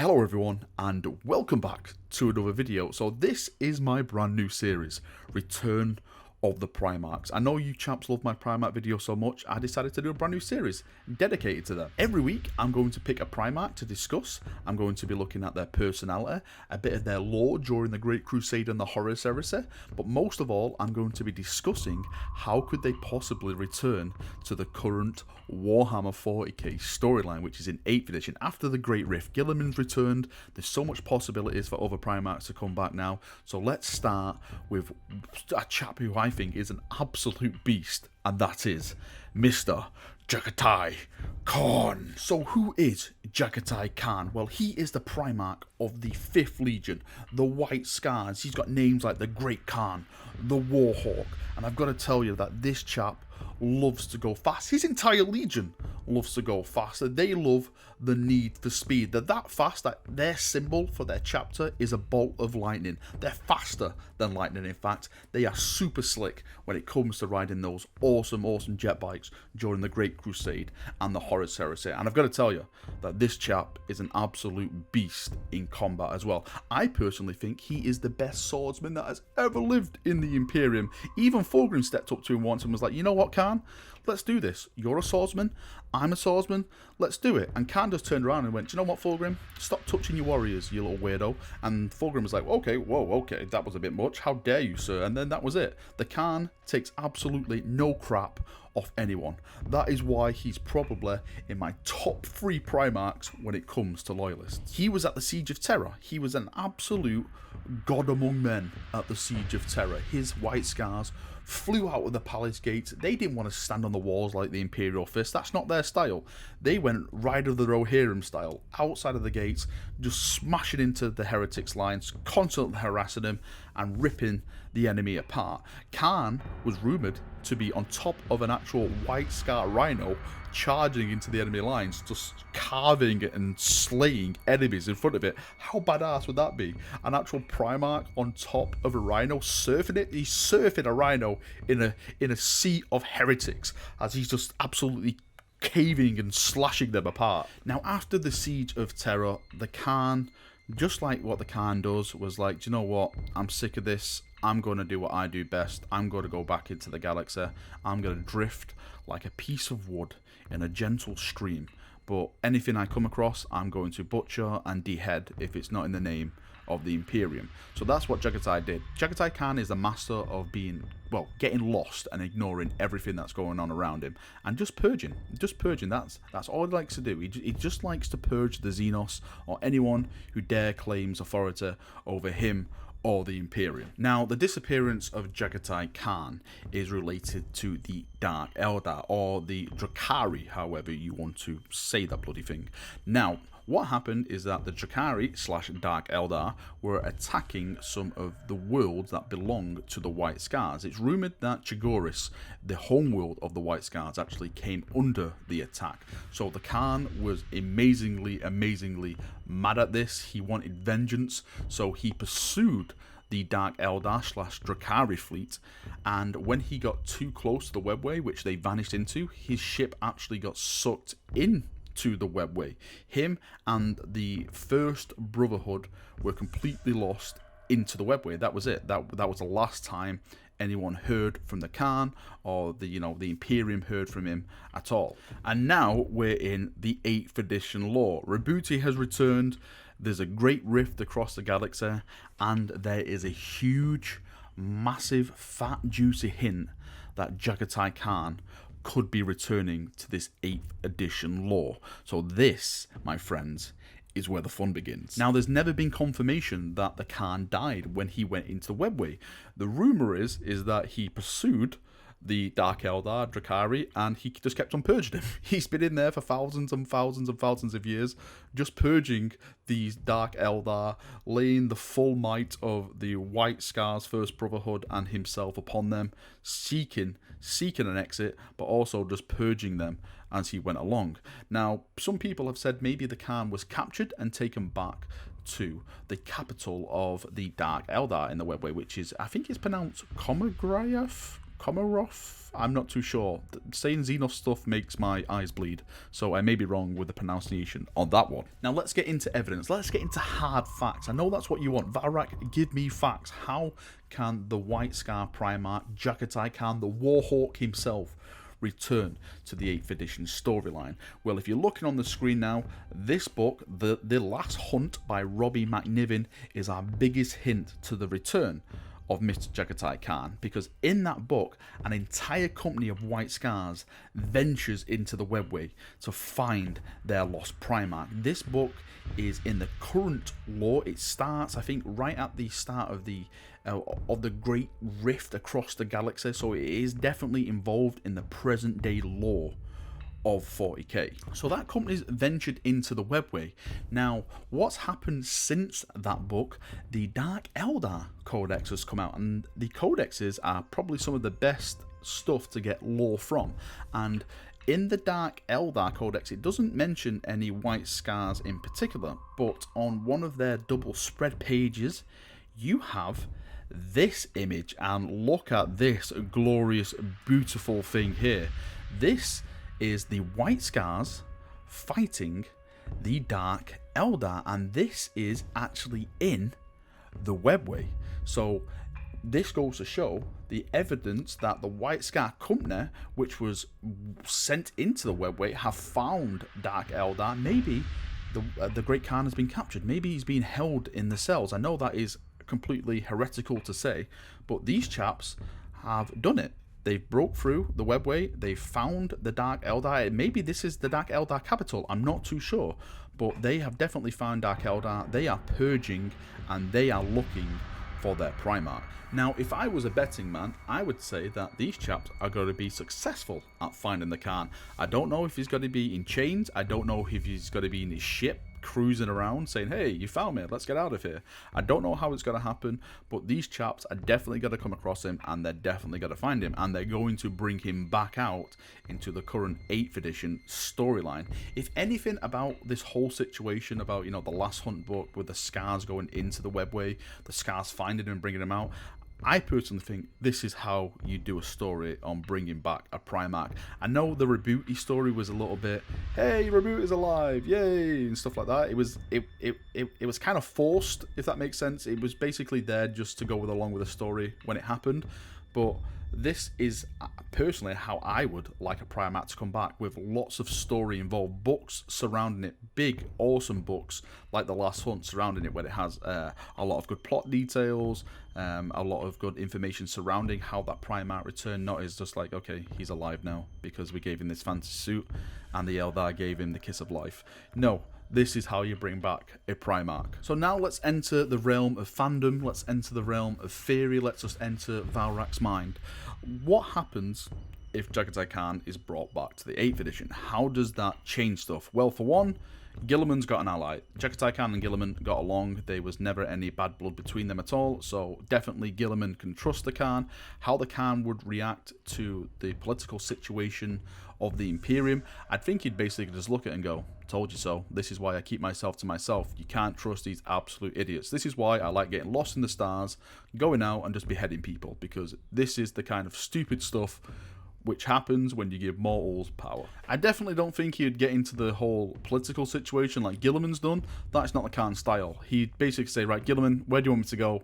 Hello everyone and welcome back to another video. So this is my brand new series, Return of the Primarchs. I know you chaps love my Primarch video so much, I decided to do a brand new series dedicated to them. Every week I'm going to pick a Primarch to discuss. I'm going to be looking at their personality, a bit of their lore during the Great Crusade and the Horus Heresy, but most of all I'm going to be discussing how could they possibly return to the current Warhammer 40k storyline, which is in 8th edition. After the Great Rift, Guilliman's returned, there's so much possibilities for other Primarchs to come back now, so let's start with a chap who I think is an absolute beast, and that is Mr. Jaghatai Khan. So who is Jaghatai Khan? Well, he is the Primarch of the 5th Legion, the White Scars. He's got names like the Great Khan, the Warhawk, and I've got to tell you that this chap loves to go fast. His entire legion loves to go faster. They love the need for speed. They're that fast that their symbol for their chapter is a bolt of lightning. They're faster than lightning. In fact, they are super slick when it comes to riding those awesome jet bikes during the Great Crusade and the Horus Heresy. And I've got to tell you that this chap is an absolute beast in combat as well. I personally think he is the best swordsman that has ever lived in the Imperium. Even Thorgrim stepped up to him once and was like, you know what, Khan? Let's do this. You're a swordsman, I'm a swordsman, let's do it. And Khan just turned around and went, do you know what, Thorgrim? Stop touching your warriors, you little weirdo. And Thorgrim was like, okay, whoa, okay, that was a bit much. How dare you, sir? And then that was it. The Khan takes absolutely no crap off anyone. That is why he's probably in my top 3 Primarchs when it comes to loyalists. He was at the Siege of Terror. He was an absolute god among men at the Siege of Terror. His White Scars flew out of the palace gates. They didn't want to stand on the walls like the Imperial Fist. That's not their style. They went Ride of the Rohirrim style, outside of the gates, just smashing into the heretics' lines, constantly harassing them and ripping the enemy apart. Khan was rumoured to be on top of an actual White Scar Rhino, charging into the enemy lines, just carving and slaying enemies in front of it. How badass would that be? An actual Primarch on top of a Rhino, surfing it. He's surfing a Rhino in a sea of heretics as he's just absolutely caving and slashing them apart. Now, after the Siege of Terror, the Khan, just like what the Khan does, was like, do you know what? I'm sick of this. I'm going to do what I do best. I'm going to go back into the galaxy. I'm going to drift like a piece of wood in a gentle stream. But anything I come across, I'm going to butcher and dehead if it's not in the name of the Imperium. So that's what Jaghatai did. Jaghatai Khan is a master of getting lost and ignoring everything that's going on around him and just purging. That's all he likes to do. He just likes to purge the Xenos or anyone who dare claims authority over him or the Imperium. Now, the disappearance of Jaghatai Khan is related to the Dark Eldar, or the Drukhari, however you want to say that bloody thing. Now, what happened is that the Drukhari / Dark Eldar were attacking some of the worlds that belong to the White Scars. It's rumoured that Chorgoris, the homeworld of the White Scars, actually came under the attack. So the Khan was amazingly mad at this. He wanted vengeance, so he pursued the Dark Eldar / Drukhari fleet, and when he got too close to the webway, which they vanished into, his ship actually got sucked in to the webway. Him and the First Brotherhood were completely lost into the webway. That was it. That was the last time anyone heard from the Khan, or the Imperium heard from him at all. And now we're in the 8th edition lore. Rabuti has returned. There's a great rift across the galaxy, and there is a huge, massive, fat, juicy hint that Jaghatai Khan could be returning to this 8th edition lore. So this, my friends, is where the fun begins. Now, there's never been confirmation that the Khan died when he went into the webway. The rumour is that he pursued the Dark Eldar, Drukhari, and he just kept on purging him. He's been in there for thousands and thousands and thousands of years, just purging these Dark Eldar, laying the full might of the White Scars First Brotherhood and himself upon them, seeking an exit, but also just purging them as he went along. Now, some people have said maybe the Khan was captured and taken back to the capital of the Dark Eldar in the webway, which is, I think it's pronounced Komagriaf. Komarov? I'm not too sure. Saying Xenos stuff makes my eyes bleed, so I may be wrong with the pronunciation on that one. Now let's get into evidence. Let's get into hard facts. I know that's what you want. Valrak, give me facts. How can the White Scar Primarch, Jaghatai Khan, the Warhawk himself, return to the 8th edition storyline? Well, if you're looking on the screen now, this book, The Last Hunt by Robbie McNiven, is our biggest hint to the return of Mr. Jaghatai Khan, because in that book an entire company of White Scars ventures into the webway to find their lost Primarch. This book is in the current lore. It starts, I think, right at the start of the great rift across the galaxy, so it is definitely involved in the present day lore of 40k. So that company's ventured into the webway. Now, what's happened since that book? The Dark Eldar Codex has come out, and the codexes are probably some of the best stuff to get lore from. And in the Dark Eldar Codex, it doesn't mention any White Scars in particular, but on one of their double spread pages, you have this image, and look at this glorious, beautiful thing here. This is the White Scars fighting the Dark Eldar, and this is actually in the webway. So this goes to show the evidence that the White Scar company, which was sent into the webway, have found Dark Eldar. Maybe the Great Khan has been captured. Maybe he's been held in the cells. I know that is completely heretical to say, but these chaps have done it. They've broke through the webway, they've found the Dark Eldar. Maybe this is the Dark Eldar capital, I'm not too sure. But they have definitely found Dark Eldar, they are purging, and they are looking for their Primarch. Now, if I was a betting man, I would say that these chaps are going to be successful at finding the Khan. I don't know if he's going to be in chains, I don't know if he's going to be in his ship, cruising around saying, hey, you found me, let's get out of here. I don't know how it's going to happen, but these chaps are definitely going to come across him, and they're definitely going to find him, and they're going to bring him back out into the current 8th edition storyline. If anything about this whole situation, about, you know, the Last Hunt book with the Scars going into the webway, the Scars finding him and bringing him out, I personally think this is how you do a story on bringing back a Primarch. I know the Rebooty story was a little bit, hey, Reboot is alive, yay, and stuff like that. It was kind of forced, if that makes sense. It was basically there just to go along with the story when it happened. But this is personally how I would like a Primarch to come back, with lots of story involved, books surrounding it, big awesome books like The Last Hunt surrounding it, where it has a lot of good plot details, a lot of good information surrounding how that Primarch returned. Not as just like, okay, he's alive now because we gave him this fancy suit and the Eldar gave him the kiss of life. No, this is how you bring back a Primarch. So now let's enter the realm of fandom, let's enter the realm of theory, let's just enter Valrak's mind. What happens if Jaghatai Khan is brought back to the 8th edition? How does that change stuff? Well, for one, Guilliman's got an ally. Jaghatai Khan and Guilliman got along. There was never any bad blood between them at all, so definitely Guilliman can trust the Khan. How the Khan would react to the political situation of the Imperium, I think he'd basically just look at it and go, told you so. This is why I keep myself to myself. You can't trust these absolute idiots. This is why I like getting lost in the stars, going out and just beheading people, because this is the kind of stupid stuff which happens when you give mortals power. I definitely don't think he'd get into the whole political situation like Guilliman's done. That's not the Khan style. He'd basically say, right, Guilliman, where do you want me to go?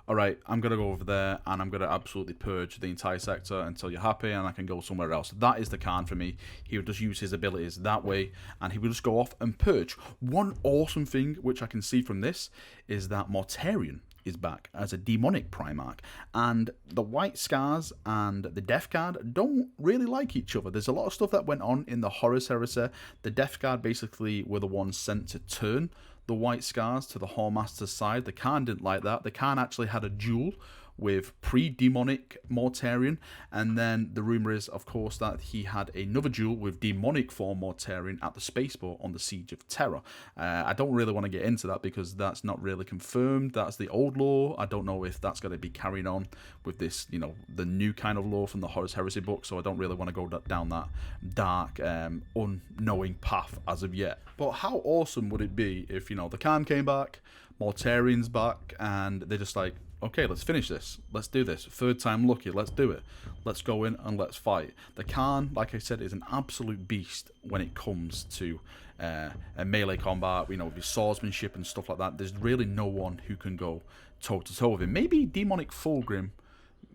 Alright, I'm going to go over there and I'm going to absolutely purge the entire sector until you're happy and I can go somewhere else. That is the Khan for me. He would just use his abilities that way and he would just go off and purge. One awesome thing which I can see from this is that Mortarion is back as a demonic Primarch, and the White Scars and the Death Guard don't really like each other. There's a lot of stuff that went on in the Horus Heresy. The Death Guard basically were the ones sent to turn the White Scars to the Whoremaster's side. The Khan didn't like that. The Khan actually had a duel with pre-demonic Mortarion, and then the rumour is, of course, that he had another duel with demonic form Mortarion at the spaceport on the Siege of Terror. I don't really want to get into that because that's not really confirmed. That's the old lore. I don't know if that's going to be carried on with this, you know, the new kind of lore from the Horus Heresy book, so I don't really want to go down that dark, unknowing path as of yet. But how awesome would it be if, you know, the Khan came back, Mortarian's back, and they're just like, okay, let's finish this. Let's do this. Third time lucky. Let's do it. Let's go in and let's fight. The Khan, like I said, is an absolute beast when it comes to a melee combat, you know, with his swordsmanship and stuff like that. There's really no one who can go toe-to-toe with him. Maybe Demonic Fulgrim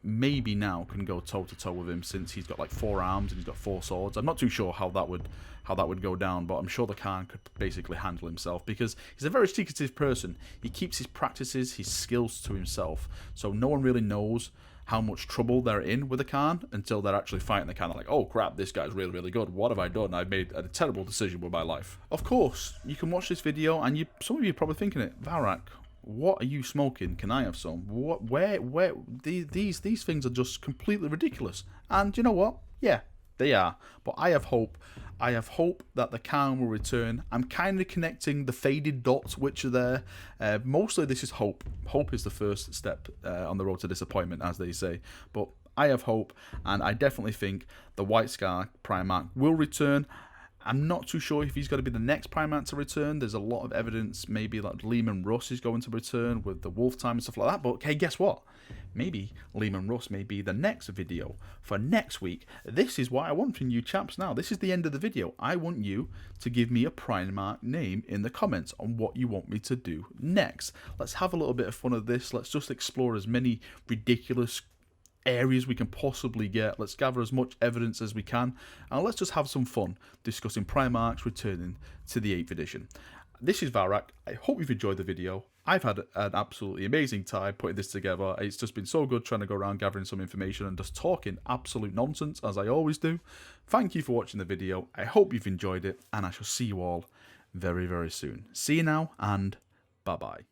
maybe now can go toe-to-toe with him, since he's got like 4 arms and he's got 4 swords. I'm not too sure how that would go down, but I'm sure the Khan could basically handle himself, because he's a very secretive person. He keeps his practices, his skills to himself, so no one really knows how much trouble they're in with the Khan until they're actually fighting the Khan. Like, oh crap, this guy's really, really good. What have I done? I've made a terrible decision with my life. Of course, you can watch this video, and some of you are probably thinking it, Valrak, what are you smoking? Can I have some? Where these things are just completely ridiculous. And you know what? Yeah, they are. But I have hope. I have hope that the Khan will return. I'm kind of connecting the faded dots which are there. Mostly this is hope. Hope is the first step on the road to disappointment, as they say. But I have hope, and I definitely think the White Scar Primarch will return. I'm not too sure if he's going to be the next Primarch to return. There's a lot of evidence, maybe like Leman Russ is going to return with the Wolf Time and stuff like that. But hey, guess what? Maybe Leman Russ may be the next video for next week. This is what I want from you chaps now. This is the end of the video. I want you to give me a Primarch name in the comments on what you want me to do next. Let's have a little bit of fun of this. Let's just explore as many ridiculous areas we can possibly get. Let's gather as much evidence as we can, and let's just have some fun discussing Primarchs returning to the 8th edition. This is Valrak. I hope you've enjoyed the video. I've had an absolutely amazing time putting this together. It's just been so good trying to go around gathering some information and just talking absolute nonsense, as I always do. Thank you for watching the video. I hope you've enjoyed it, and I shall see you all very, very soon. See you now, and bye-bye.